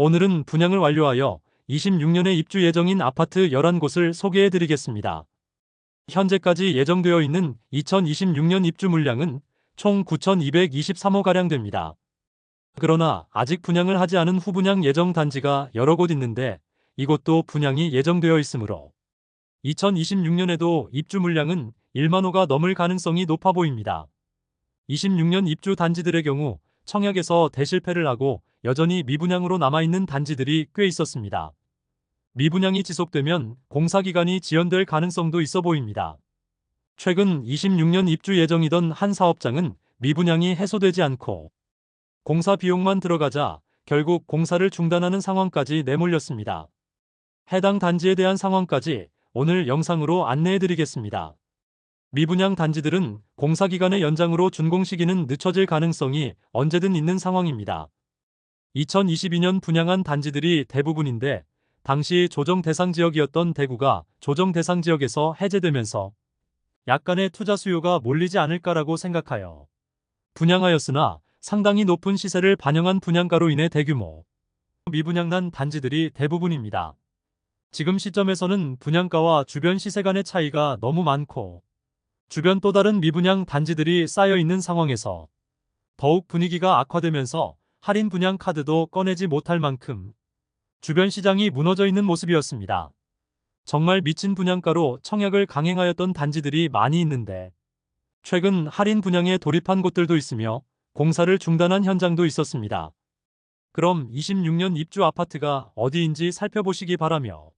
오늘은 분양을 완료하여 26년에 입주 예정인 아파트 11곳을 소개해 드리겠습니다. 현재까지 예정되어 있는 2026년 입주 물량은 총 9,223호가량 됩니다. 그러나 아직 분양을 하지 않은 후분양 예정 단지가 여러 곳 있는데 이곳도 분양이 예정되어 있으므로 2026년에도 입주 물량은 1만 호가 넘을 가능성이 높아 보입니다. 26년 입주 단지들의 경우 청약에서 대실패를 하고 여전히 미분양으로 남아있는 단지들이 꽤 있었습니다. 미분양이 지속되면 공사기간이 지연될 가능성도 있어 보입니다. 최근 26년 입주 예정이던 한 사업장은 미분양이 해소되지 않고 공사 비용만 들어가자 결국 공사를 중단하는 상황까지 내몰렸습니다. 해당 단지에 대한 상황까지 오늘 영상으로 안내해 드리겠습니다. 미분양 단지들은 공사기간의 연장으로 준공 시기는 늦춰질 가능성이 언제든 있는 상황입니다. 2022년 분양한 단지들이 대부분인데 당시 조정 대상 지역이었던 대구가 조정 대상 지역에서 해제되면서 약간의 투자 수요가 몰리지 않을까라고 생각하여 분양하였으나 상당히 높은 시세를 반영한 분양가로 인해 대규모 미분양난 단지들이 대부분입니다. 지금 시점에서는 분양가와 주변 시세 간의 차이가 너무 많고 주변 또 다른 미분양 단지들이 쌓여 있는 상황에서 더욱 분위기가 악화되면서 할인 분양 카드도 꺼내지 못할 만큼 주변 시장이 무너져 있는 모습이었습니다. 정말 미친 분양가로 청약을 강행하였던 단지들이 많이 있는데 최근 할인 분양에 돌입한 곳들도 있으며 공사를 중단한 현장도 있었습니다. 그럼 26년 입주 아파트가 어디인지 살펴보시기 바라며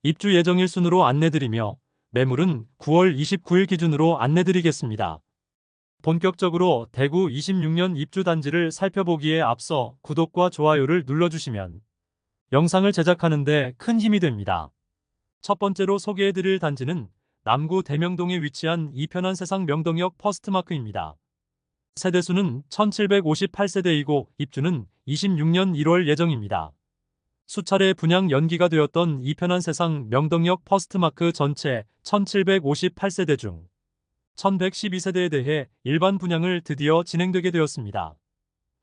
입주 예정일 순으로 안내드리며 매물은 9월 29일 기준으로 안내드리겠습니다. 본격적으로 대구 26년 입주 단지를 살펴보기에 앞서 구독과 좋아요를 눌러주시면 영상을 제작하는 데 큰 힘이 됩니다. 첫 번째로 소개해드릴 단지는 남구 대명동에 위치한 이편한 세상 명동역 퍼스트마크입니다. 세대수는 1758세대이고 입주는 26년 1월 예정입니다. 수차례 분양 연기가 되었던 이편한 세상 명동역 퍼스트마크 전체 1758세대 중 1112세대에 대해 일반 분양을 드디어 진행되게 되었습니다.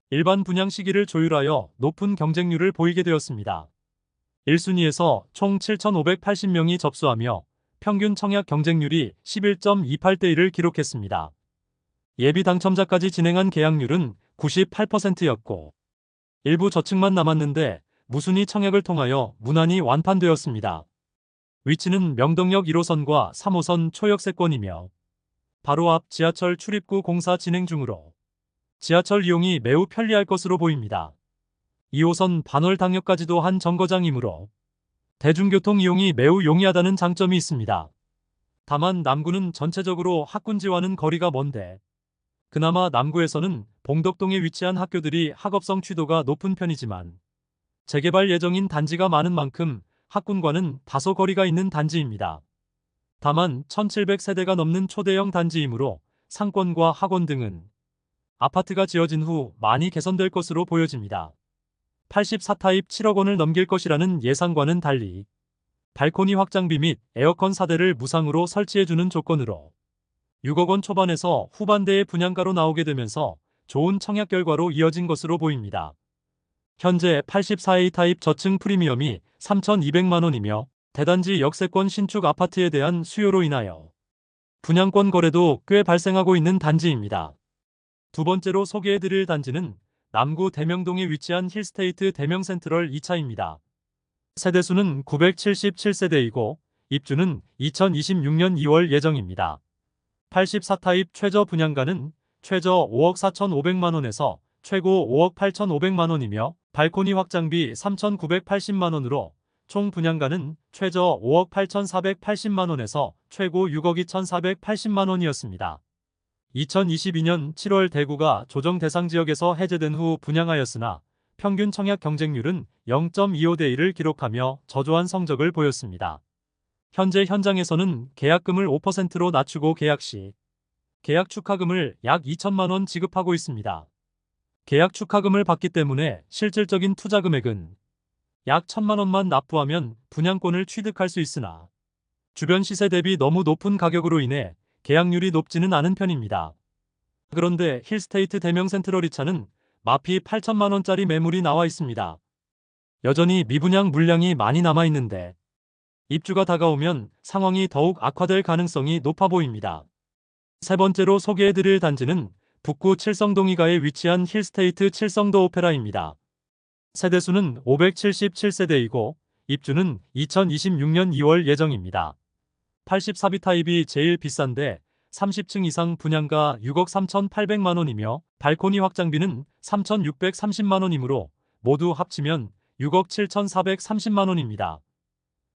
일반 분양 시기를 조율하여 높은 경쟁률을 보이게 되었습니다. 1순위에서 총 7,580명이 접수하며 평균 청약 경쟁률이 11.28대 1을 기록했습니다. 예비 당첨자까지 진행한 계약률은 98%였고 일부 저층만 남았는데 무순위 청약을 통하여 무난히 완판되었습니다. 위치는 명동역 1호선과 3호선 초역세권이며 바로 앞 지하철 출입구 공사 진행 중으로 지하철 이용이 매우 편리할 것으로 보입니다. 2호선 반월당역까지도 한 정거장이므로 대중교통 이용이 매우 용이하다는 장점이 있습니다. 다만 남구는 전체적으로 학군지와는 거리가 먼데 그나마 남구에서는 봉덕동에 위치한 학교들이 학업성 취도가 높은 편이지만 재개발 예정인 단지가 많은 만큼 학군과는 다소 거리가 있는 단지입니다. 다만 1700세대가 넘는 초대형 단지이므로 상권과 학원 등은 아파트가 지어진 후 많이 개선될 것으로 보여집니다. 84타입 7억 원을 넘길 것이라는 예상과는 달리 발코니 확장비 및 에어컨 4대를 무상으로 설치해주는 조건으로 6억 원 초반에서 후반대의 분양가로 나오게 되면서 좋은 청약 결과로 이어진 것으로 보입니다. 현재 84A 타입 저층 프리미엄이 3,200만 원이며 대단지 역세권 신축 아파트에 대한 수요로 인하여 분양권 거래도 꽤 발생하고 있는 단지입니다. 두 번째로 소개해드릴 단지는 남구 대명동에 위치한 힐스테이트 대명센트럴 2차입니다. 세대수는 977세대이고 입주는 2026년 2월 예정입니다. 84타입 최저 분양가는 최저 5억 4,500만원에서 최고 5억 8,500만원이며 발코니 확장비 3,980만원으로 총 분양가는 최저 5억 8,480만원에서 최고 6억 2,480만원이었습니다. 2022년 7월 대구가 조정 대상 지역에서 해제된 후 분양하였으나 평균 청약 경쟁률은 0.25대 1을 기록하며 저조한 성적을 보였습니다. 현재 현장에서는 계약금을 5%로 낮추고 계약 시 계약 축하금을 약 2천만 원 지급하고 있습니다. 계약 축하금을 받기 때문에 실질적인 투자 금액은 약 1,000만 원만 납부하면 분양권을 취득할 수 있으나 주변 시세 대비 너무 높은 가격으로 인해 계약률이 높지는 않은 편입니다. 그런데 힐스테이트 대명센트럴 2차는 마피 8천만 원짜리 매물이 나와 있습니다. 여전히 미분양 물량이 많이 남아있는데 입주가 다가오면 상황이 더욱 악화될 가능성이 높아 보입니다. 세 번째로 소개해드릴 단지는 북구 칠성동 2가에 위치한 힐스테이트 칠성도 오페라입니다. 세대수는 577세대이고 입주는 2026년 2월 예정입니다. 84B 타입이 제일 비싼데 30층 이상 분양가 6억 3,800만원이며 발코니 확장비는 3,630만원이므로 모두 합치면 6억 7,430만원입니다.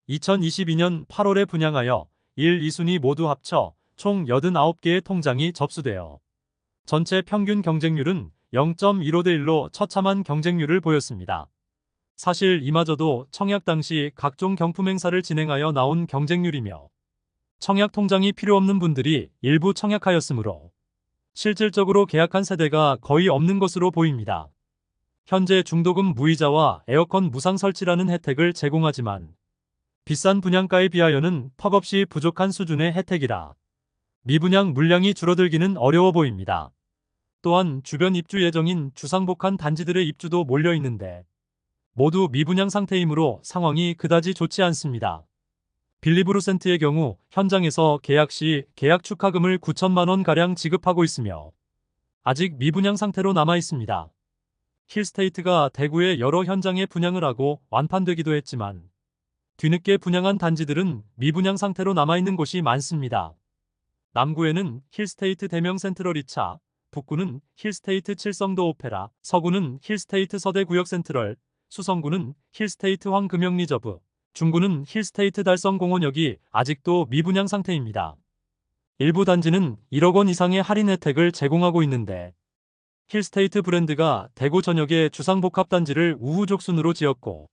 2022년 8월에 분양하여 1, 2순위 모두 합쳐 총 89개의 통장이 접수되어 전체 평균 경쟁률은 0.15대 1로 처참한 경쟁률을 보였습니다. 사실 이마저도 청약 당시 각종 경품 행사를 진행하여 나온 경쟁률이며 청약 통장이 필요 없는 분들이 일부 청약하였으므로 실질적으로 계약한 세대가 거의 없는 것으로 보입니다. 현재 중도금 무이자와 에어컨 무상 설치라는 혜택을 제공하지만 비싼 분양가에 비하여는 턱없이 부족한 수준의 혜택이라 미분양 물량이 줄어들기는 어려워 보입니다. 또한 주변 입주 예정인 주상복합 단지들의 입주도 몰려 있는데 모두 미분양 상태이므로 상황이 그다지 좋지 않습니다. 빌리브루센트의 경우 현장에서 계약 시 계약 축하금을 9천만원가량 지급하고 있으며 아직 미분양 상태로 남아 있습니다. 힐스테이트가 대구의 여러 현장에 분양을 하고 완판되기도 했지만 뒤늦게 분양한 단지들은 미분양 상태로 남아있는 곳이 많습니다. 남구에는 힐스테이트 대명 센트럴 2차, 북구는 힐스테이트 칠성도 오페라, 서구는 힐스테이트 서대구역 센트럴, 수성구는 힐스테이트 황금영 리저브, 중구는 힐스테이트 달성공원역이 아직도 미분양 상태입니다. 일부 단지는 1억 원 이상의 할인 혜택을 제공하고 있는데 힐스테이트 브랜드가 대구 전역의 주상복합 단지를 우후죽순으로 지었고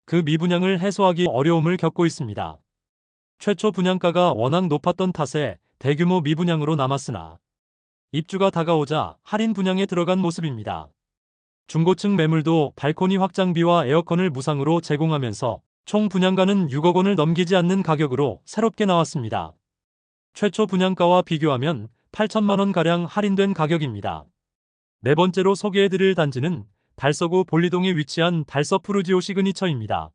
그 미분양을 해소하기 어려움을 겪고 있습니다. 최초 분양가가 워낙 높았던 탓에 대규모 미분양으로 남았으나 입주가 다가오자 할인 분양에 들어간 모습입니다. 중고층 매물도 발코니 확장비와 에어컨을 무상으로 제공하면서 총 분양가는 6억 원을 넘기지 않는 가격으로 새롭게 나왔습니다. 최초 분양가와 비교하면 8천만 원가량 할인된 가격입니다. 네 번째로 소개해드릴 단지는 달서구 볼리동에 위치한 달서 푸르지오 시그니처입니다.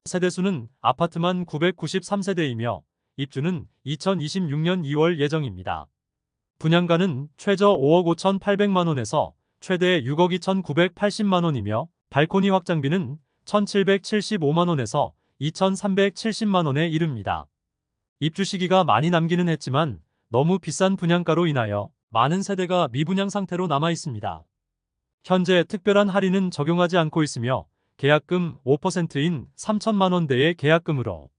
세대수는 아파트만 993세대이며 입주는 2026년 2월 예정입니다. 분양가는 최저 5억 5,800만원에서 최대 6억 2,980만원이며 발코니 확장비는 1,775만원에서 2,370만원에 이릅니다. 입주 시기가 많이 남기는 했지만 너무 비싼 분양가로 인하여 많은 세대가 미분양 상태로 남아 있습니다. 현재 특별한 할인은 적용하지 않고 있으며 계약금 5%인 3천만원대의 계약금으로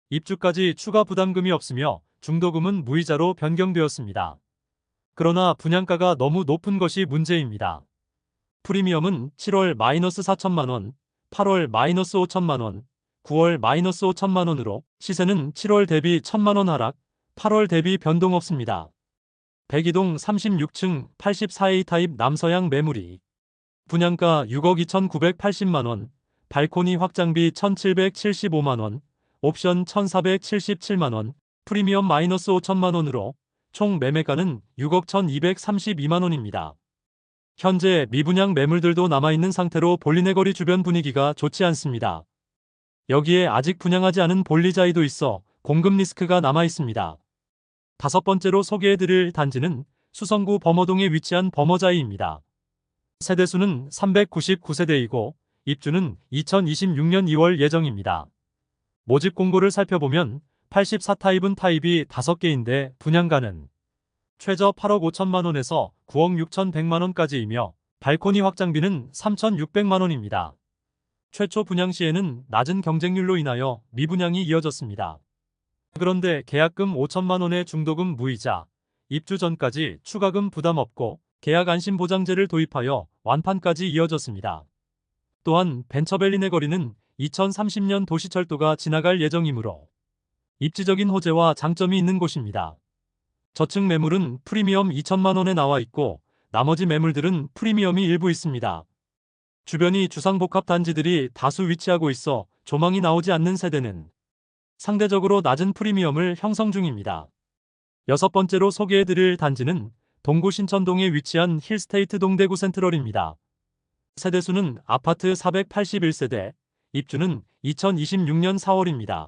입주까지 추가 부담금이 없으며 중도금은 무이자로 변경되었습니다. 그러나 분양가가 너무 높은 것이 문제입니다. 프리미엄은 7월 -4천만원, 8월 -5천만원, 9월 -5천만원으로 시세는 7월 대비 1천만원 하락, 8월 대비 변동 없습니다. 백이동 36층 84A 타입 남서양 매물이 분양가 6억 2,980만원, 발코니 확장비 1,775만원, 옵션 1,477만원, 프리미엄 -5천만원으로 총 매매가는 6억 1,232만원입니다. 현재 미분양 매물들도 남아있는 상태로 볼리네거리 주변 분위기가 좋지 않습니다. 여기에 아직 분양하지 않은 볼리자이도 있어 공급 리스크가 남아있습니다. 다섯 번째로 소개해드릴 단지는 수성구 범어동에 위치한 범어자이입니다. 세대수는 399세대이고 입주는 2026년 2월 예정입니다. 모집 공고를 살펴보면 84타입은 타입이 5개인데 분양가는 최저 8억 5천만원에서 9억 6,100만원까지이며 발코니 확장비는 3,600만원입니다. 최초 분양 시에는 낮은 경쟁률로 인하여 미분양이 이어졌습니다. 그런데 계약금 5천만원의 중도금 무이자, 입주 전까지 추가금 부담 없고 계약 안심보장제를 도입하여 완판까지 이어졌습니다. 또한 벤처밸리 내거리는 2030년 도시철도가 지나갈 예정이므로 입지적인 호재와 장점이 있는 곳입니다. 저층 매물은 프리미엄 2천만원에 나와 있고 나머지 매물들은 프리미엄이 일부 있습니다. 주변이 주상복합 단지들이 다수 위치하고 있어 조망이 나오지 않는 세대는 상대적으로 낮은 프리미엄을 형성 중입니다. 여섯 번째로 소개해드릴 단지는 동구 신천동에 위치한 힐스테이트 동대구 센트럴입니다. 세대수는 아파트 481세대, 입주는 2026년 4월입니다.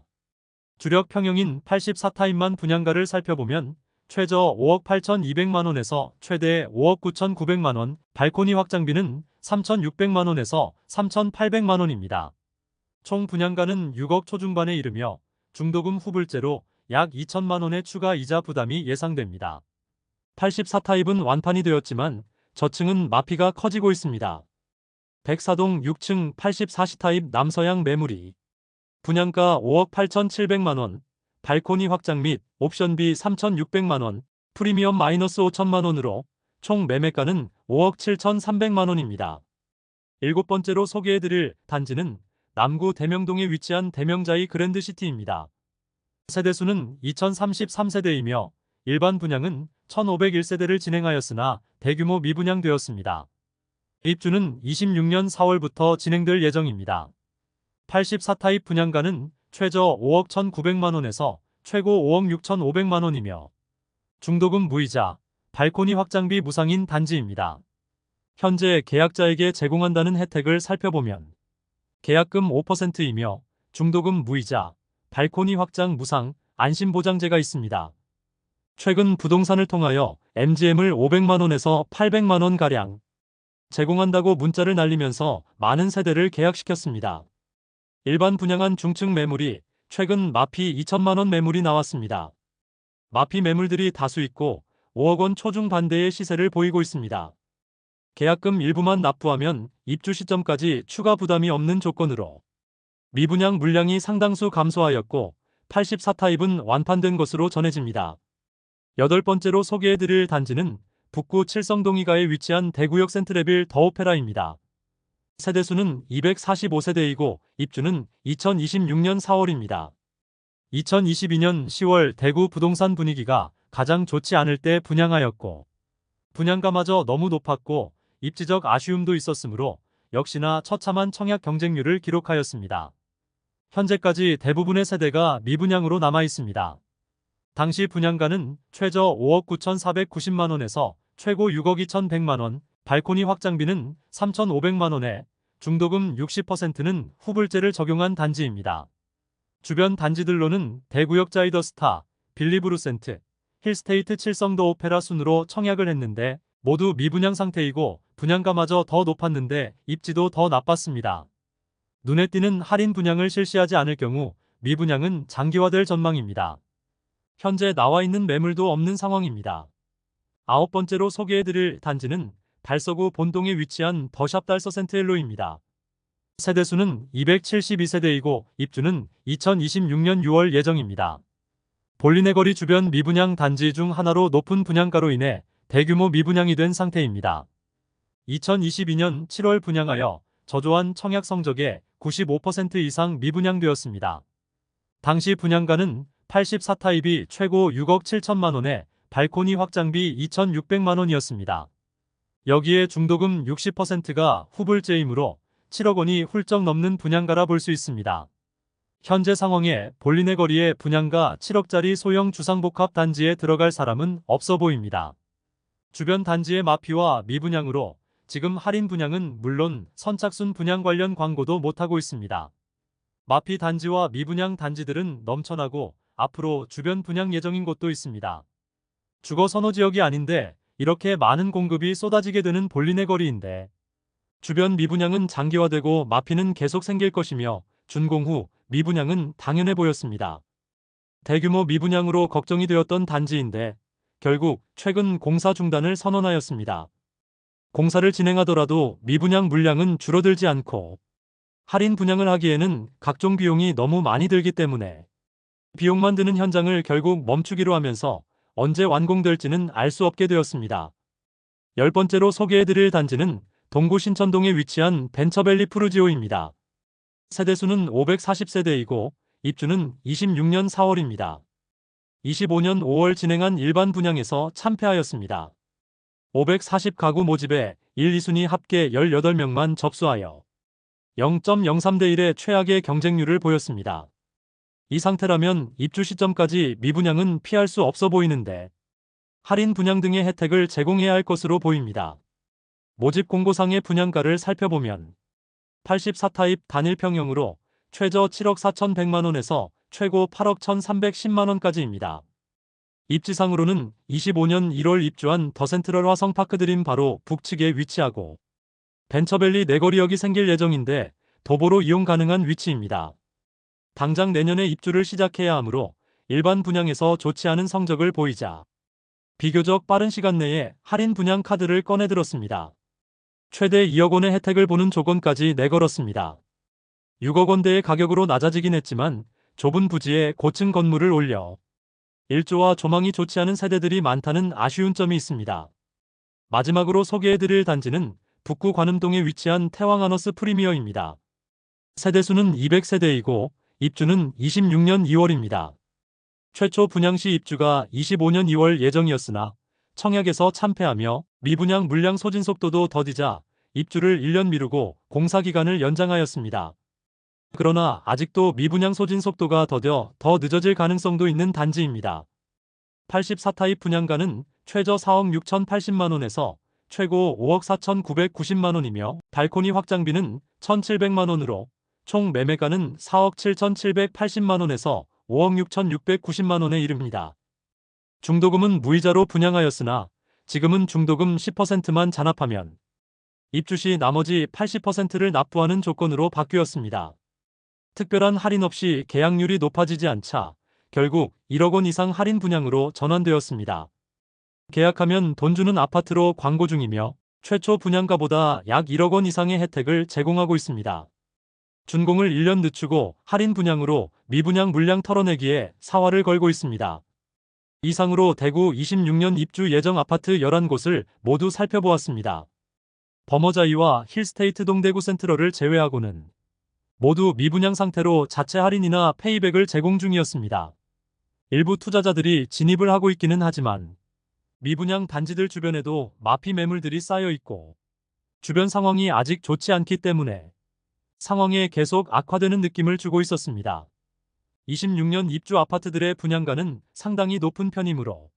주력 평형인 84타입만 분양가를 살펴보면 최저 5억 8,200만원에서 최대 5억 9,900만원, 발코니 확장비는 3,600만원에서 3,800만원입니다. 총 분양가는 6억 초중반에 이르며 중도금 후불제로 약 2천만원의 추가 이자 부담이 예상됩니다. 84타입은 완판이 되었지만 저층은 마피가 커지고 있습니다. 백사동 6층 84C타입 남서양 매물이 분양가 5억 8,700만원, 발코니 확장 및 옵션비 3,600만원, 프리미엄 마이너스 5천만원으로 총 매매가는 5억 7,300만원입니다. 일곱 번째로 소개해드릴 단지는 남구 대명동에 위치한 대명자이 그랜드시티입니다. 세대수는 2033세대이며 일반 분양은 1501세대를 진행하였으나 대규모 미분양되었습니다. 입주는 26년 4월부터 진행될 예정입니다. 84타입 분양가는 최저 5억 1,900만원에서 최고 5억 6,500만원이며 중도금 무이자, 발코니 확장비 무상인 단지입니다. 현재 계약자에게 제공한다는 혜택을 살펴보면 계약금 5%이며 중도금 무이자, 발코니 확장 무상, 안심보장제가 있습니다. 최근 부동산을 통하여 MGM을 500만원에서 800만원가량 제공한다고 문자를 날리면서 많은 세대를 계약시켰습니다. 일반 분양한 중층 매물이 최근 마피 2천만원 매물이 나왔습니다. 마피 매물들이 다수 있고 5억 원 초중 반대의 시세를 보이고 있습니다. 계약금 일부만 납부하면 입주 시점까지 추가 부담이 없는 조건으로 미분양 물량이 상당수 감소하였고 84타입은 완판된 것으로 전해집니다. 여덟 번째로 소개해드릴 단지는 북구 칠성동이가에 위치한 대구역 센트레빌 더오페라입니다. 세대수는 245세대이고 입주는 2026년 4월입니다. 2022년 10월 대구 부동산 분위기가 가장 좋지 않을 때 분양하였고 분양가마저 너무 높았고 입지적 아쉬움도 있었으므로 역시나 처참한 청약 경쟁률을 기록하였습니다. 현재까지 대부분의 세대가 미분양으로 남아 있습니다. 당시 분양가는 최저 5억 9,490만원에서 최고 6억 2,100만원, 발코니 확장비는 3,500만원에 중도금 60%는 후불제를 적용한 단지입니다. 주변 단지들로는 대구역 자이더스타, 빌리브루센트, 힐스테이트 칠성도 오페라 순으로 청약을 했는데 모두 미분양 상태이고 분양가마저 더 높았는데 입지도 더 나빴습니다. 눈에 띄는 할인 분양을 실시하지 않을 경우 미분양은 장기화될 전망입니다. 현재 나와 있는 매물도 없는 상황입니다. 아홉 번째로 소개해드릴 단지는 달서구 본동에 위치한 더샵 달서 센트엘로입니다. 세대수는 272세대이고 입주는 2026년 6월 예정입니다. 볼리네 거리 주변 미분양 단지 중 하나로 높은 분양가로 인해 대규모 미분양이 된 상태입니다. 2022년 7월 분양하여 저조한 청약 성적에 95% 이상 미분양되었습니다. 당시 분양가는 84타입이 최고 6억 7천만원에 발코니 확장비 2,600만원이었습니다. 여기에 중도금 60%가 후불제이므로 7억 원이 훌쩍 넘는 분양가라 볼 수 있습니다. 현재 상황에 볼리네 거리에 분양가 7억짜리 소형 주상복합 단지에 들어갈 사람은 없어 보입니다. 주변 단지의 마피와 미분양으로 지금 할인 분양은 물론 선착순 분양 관련 광고도 못하고 있습니다. 마피 단지와 미분양 단지들은 넘쳐나고 앞으로 주변 분양 예정인 곳도 있습니다. 주거 선호 지역이 아닌데 이렇게 많은 공급이 쏟아지게 되는 볼리네 거리인데 주변 미분양은 장기화되고 마피는 계속 생길 것이며 준공 후 미분양은 당연해 보였습니다. 대규모 미분양으로 걱정이 되었던 단지인데 결국 최근 공사 중단을 선언하였습니다. 공사를 진행하더라도 미분양 물량은 줄어들지 않고 할인 분양을 하기에는 각종 비용이 너무 많이 들기 때문에 비용만 드는 현장을 결국 멈추기로 하면서 언제 완공될지는 알 수 없게 되었습니다. 열 번째로 소개해드릴 단지는 동구 신천동에 위치한 벤처밸리 푸르지오입니다. 세대수는 540세대이고 입주는 26년 4월입니다. 25년 5월 진행한 일반 분양에서 참패하였습니다. 540가구 모집에 1, 2순위 합계 18명만 접수하여 0.03대 1의 최악의 경쟁률을 보였습니다. 이 상태라면 입주 시점까지 미분양은 피할 수 없어 보이는데 할인 분양 등의 혜택을 제공해야 할 것으로 보입니다. 모집 공고상의 분양가를 살펴보면 84타입 단일 평형으로 최저 7억 4,100만원에서 최고 8억 1,310만원까지입니다. 입지상으로는 25년 1월 입주한 더센트럴 화성파크드림 바로 북측에 위치하고 벤처밸리 내거리역이 생길 예정인데 도보로 이용 가능한 위치입니다. 당장 내년에 입주를 시작해야 하므로 일반 분양에서 좋지 않은 성적을 보이자 비교적 빠른 시간 내에 할인 분양 카드를 꺼내들었습니다. 최대 2억 원의 혜택을 보는 조건까지 내걸었습니다. 6억 원대의 가격으로 낮아지긴 했지만 좁은 부지에 고층 건물을 올려 일조와 조망이 좋지 않은 세대들이 많다는 아쉬운 점이 있습니다. 마지막으로 소개해드릴 단지는 북구 관음동에 위치한 태왕하너스 프리미어입니다. 세대수는 200세대이고 입주는 26년 2월입니다. 최초 분양시 입주가 25년 2월 예정이었으나 청약에서 참패하며 미분양 물량 소진 속도도 더디자 입주를 1년 미루고 공사기간을 연장하였습니다. 그러나 아직도 미분양 소진 속도가 더뎌 더 늦어질 가능성도 있는 단지입니다. 84타입 분양가는 최저 4억 6,080만원에서 최고 5억 4,990만원이며 발코니 확장비는 1,700만원으로 총 매매가는 4억 7,780만원에서 5억 6,690만원에 이릅니다. 중도금은 무이자로 분양하였으나 지금은 중도금 10%만 잔압하면 입주 시 나머지 80%를 납부하는 조건으로 바뀌었습니다. 특별한 할인 없이 계약률이 높아지지 않자 결국 1억 원 이상 할인 분양으로 전환되었습니다. 계약하면 돈 주는 아파트로 광고 중이며 최초 분양가보다 약 1억 원 이상의 혜택을 제공하고 있습니다. 준공을 1년 늦추고 할인 분양으로 미분양 물량 털어내기에 사활을 걸고 있습니다. 이상으로 대구 26년 입주 예정 아파트 11곳을 모두 살펴보았습니다. 버머자이와 힐스테이트 동대구 센트럴을 제외하고는 모두 미분양 상태로 자체 할인이나 페이백을 제공 중이었습니다. 일부 투자자들이 진입을 하고 있기는 하지만 미분양 단지들 주변에도 마피 매물들이 쌓여 있고 주변 상황이 아직 좋지 않기 때문에 상황에 계속 악화되는 느낌을 주고 있었습니다. 26년 입주 아파트들의 분양가는 상당히 높은 편이므로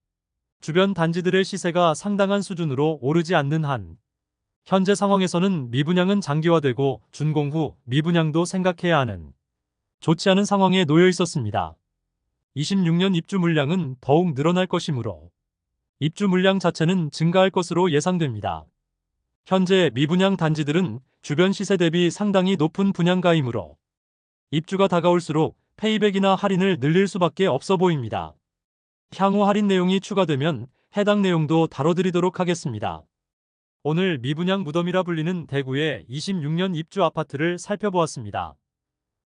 주변 단지들의 시세가 상당한 수준으로 오르지 않는 한 현재 상황에서는 미분양은 장기화되고 준공 후 미분양도 생각해야 하는 좋지 않은 상황에 놓여 있었습니다. 26년 입주 물량은 더욱 늘어날 것이므로 입주 물량 자체는 증가할 것으로 예상됩니다. 현재 미분양 단지들은 주변 시세 대비 상당히 높은 분양가이므로 입주가 다가올수록 페이백이나 할인을 늘릴 수밖에 없어 보입니다. 향후 할인 내용이 추가되면 해당 내용도 다뤄드리도록 하겠습니다. 오늘 미분양 무덤이라 불리는 대구의 26년 입주 아파트를 살펴보았습니다.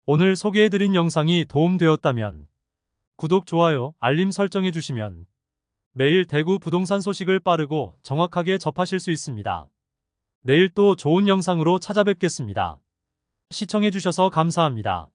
오늘 소개해드린 영상이 도움되었다면 구독, 좋아요, 알림 설정해주시면 매일 대구 부동산 소식을 빠르고 정확하게 접하실 수 있습니다. 내일 또 좋은 영상으로 찾아뵙겠습니다. 시청해주셔서 감사합니다.